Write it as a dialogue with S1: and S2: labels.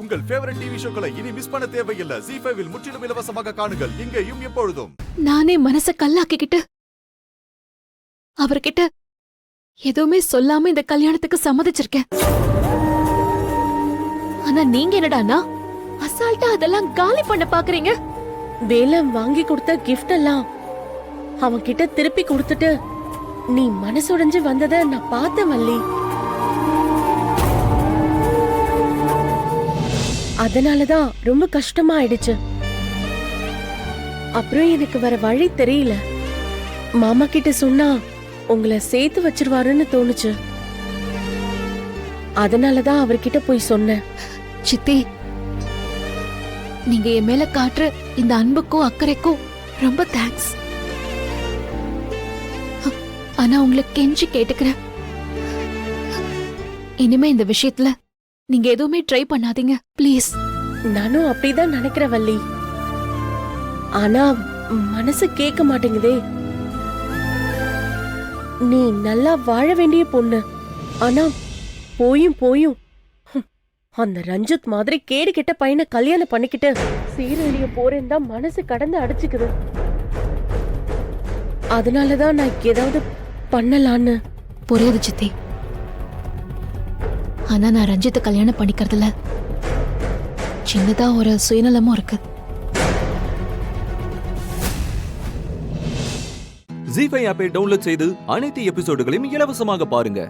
S1: உங்கள் favourite TV ஷோக்களை இனி miss பண்ண தேவையில்லை. ZEE5 இல் முற்றிலும் இலவசமாக காணுங்கள். இங்கேயும் எப்பொழுதும்.
S2: நானே மனச கல்லாக்கிக்கிட்டு அவர்கிட்ட எதுவுமே சொல்லாம இந்த கல்யாணத்துக்கு சம்மதிச்சிருக்கேன். ஆனா நீங்க என்னடானா அசால்ட்டா அதெல்லாம் காலி பண்ண பாக்குறீங்க.
S3: வேலம் வாங்கி கொடுத்த கிஃப்ட் எல்லாம் அவன்கிட்ட திருப்பி கொடுத்துட்டு நீ மனசுடைஞ்சு வந்தத நான் பார்த்தேன் வள்ளி. அதனாலதான் ரொம்ப கஷ்டமா ஆயிடுச்சு. அப்புறம் எனக்கு வேற வழி தெரியல. மாமா கிட்ட சொன்னா உங்களை சேர்த்து வச்சிருவாருன்னு தோணுச்சு. அதனாலதான் அவர்கிட்ட போய் சொன்னேன்.
S2: சித்தி, நீங்க என் மேல காட்டுற இந்த அன்புக்கும் அக்கறைக்கும் ரொம்ப தேங்க்ஸ். ஆனா உங்களை கெஞ்சி கேட்டுக்கிறேன், இனிமே இந்த விஷயத்துல நீங்க எதுவுமே ட்ரை பண்ணாதீங்க ப்ளீஸ்.
S3: நானும் அப்படிதான் நினைக்கிறேன் வள்ளி. ஆனா மனசு கேட்க மாட்டேங்குதே. நீ நல்லா வாழ வேண்டிய பொண்ணு. ஆனா போயும் போயும் அந்த ரஞ்சித் மாதிரி கேடு கெட்ட பையனை கல்யாணம் பண்ணிக்கிட்டு சீரழிய போறேன்னு தான் மனசு கடந்து அடிச்சுக்குது. அதனாலதான் நான் ஏதாவது பண்ணலான்னு.
S2: புரியுது சித்தி. ஆனா நான் ரஞ்சித்தை கல்யாணம் பண்ணிக்கிறதுல சின்னதா ஒரு சுயநலமும் இருக்கு.
S4: ZEE5 ஆப்பை டவுன்லோட் செய்து அனைத்து எபிசோடுகளையும் இலவசமாக பாருங்க.